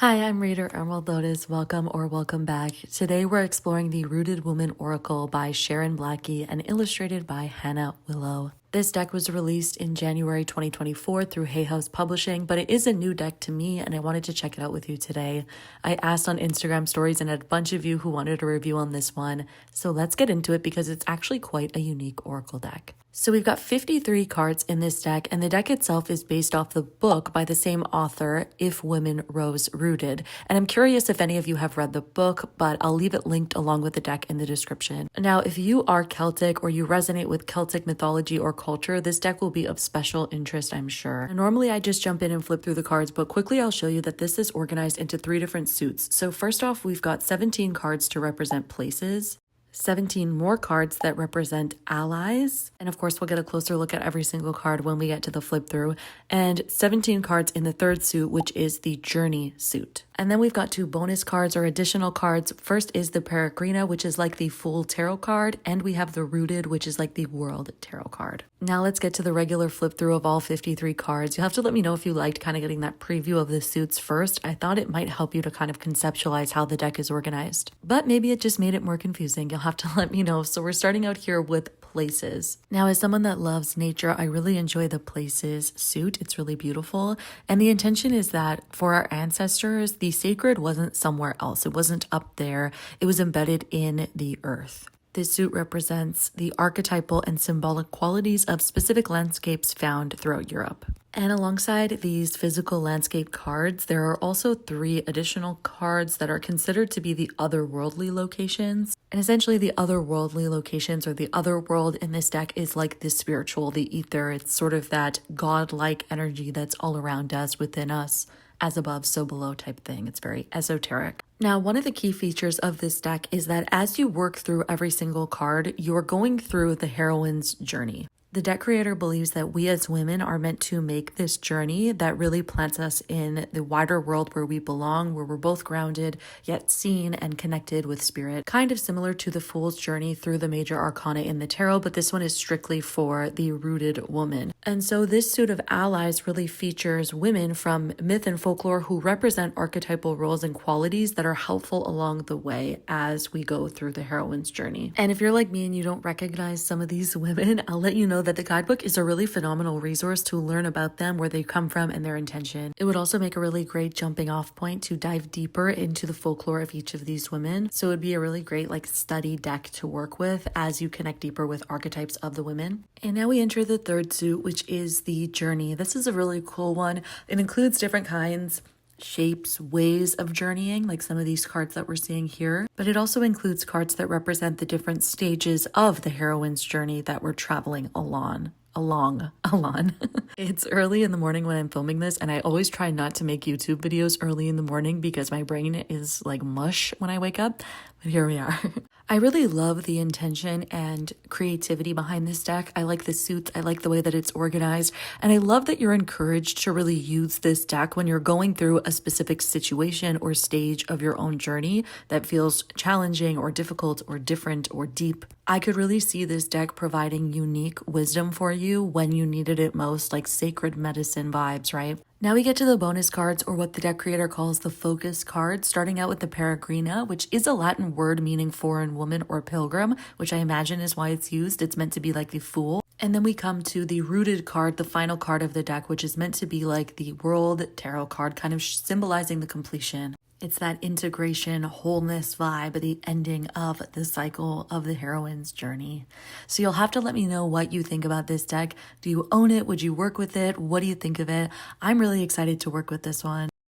Hi, I'm Reader Emerald Lotus. Welcome or welcome back. Today we're exploring the Rooted Woman Oracle by Sharon Blackie and illustrated by Hannah Willow. This deck was released in January 2024 through Hay House Publishing, but it is a new deck to me and I wanted to check it out with you today. I asked on Instagram stories and had a bunch of you who wanted a review on this one, so let's get into it because it's actually quite a unique oracle deck. So we've got 53 cards in this deck, and the deck itself is based off the book by the same author, If Women Rose Rooted. And I'm curious if any of you have read the book, but I'll leave it linked along with the deck in the description. Now, if you are Celtic or you resonate with Celtic mythology or culture, this deck will be of special interest, I'm sure. Normally, I just jump in and flip through the cards, but quickly I'll show you that this is organized into 3 different suits. So first off, we've got 17 cards to represent places, 17 more cards that represent allies. And of course, we'll get a closer look at every single card when we get to the flip through. And 17 cards in the third suit, which is the journey suit. And then we've got 2 bonus cards or additional cards. First is the Peregrina, which is like the full tarot card. And we have the Rooted, which is like the world tarot card. Now let's get to the regular flip through of all 53 cards. You'll have to let me know if you liked kind of getting that preview of the suits first. I thought it might help you to kind of conceptualize how the deck is organized. But maybe it just made it more confusing. You'll have to let me know. So we're starting out here with places. Now, as someone that loves nature, I really enjoy the places suit. It's really beautiful. And the intention is that for our ancestors, the sacred wasn't somewhere else. It wasn't up there. It was embedded in the earth. This suit represents the archetypal and symbolic qualities of specific landscapes found throughout Europe. And alongside these physical landscape cards, there are also 3 additional cards that are considered to be the otherworldly locations. And essentially the otherworldly locations or the other world in this deck is like the spiritual, the ether. It's sort of that godlike energy that's all around us, within us, as above, so below type thing. It's very esoteric. Now, one of the key features of this deck is that as you work through every single card, you're going through the heroine's journey. The deck creator believes that we as women are meant to make this journey that really plants us in the wider world where we belong, where we're both grounded, yet seen and connected with spirit. Kind of similar to the Fool's journey through the major arcana in the tarot, but this one is strictly for the rooted woman. And so this suit of allies really features women from myth and folklore who represent archetypal roles and qualities that are helpful along the way as we go through the heroine's journey. And if you're like me and you don't recognize some of these women, I'll let you know that the guidebook is a really phenomenal resource to learn about them, where they come from, and their intention. It would also make a really great jumping off point to dive deeper into the folklore of each of these women. So it would be a really great study deck to work with as you connect deeper with archetypes of the women. And now we enter the third suit, which is the journey. This is a really cool one. It includes different kinds, shapes, ways of journeying, like some of these cards that we're seeing here. But it also includes cards that represent the different stages of the heroine's journey that we're traveling along. It's early in the morning when I'm filming this, and I always try not to make YouTube videos early in the morning because my brain is like mush when I wake up. But here we are. I really love the intention and creativity behind this deck. I like the suits. I like the way that it's organized. And I love that you're encouraged to really use this deck when you're going through a specific situation or stage of your own journey that feels challenging or difficult or different or deep. I could really see this deck providing unique wisdom for you when you needed it most, like sacred medicine vibes, right? Now we get to the bonus cards, or what the deck creator calls the focus cards, starting out with the Peregrina, which is a Latin word meaning foreign woman or pilgrim, which I imagine is why it's used. It's meant to be like the Fool. And then we come to the Rooted card, the final card of the deck, which is meant to be like the World Tarot card, kind of symbolizing the completion. It's that integration, wholeness vibe, the ending of the cycle of the heroine's journey. So you'll have to let me know what you think about this deck. Do you own it? Would you work with it? What do you think of it? I'm really excited to work with this one.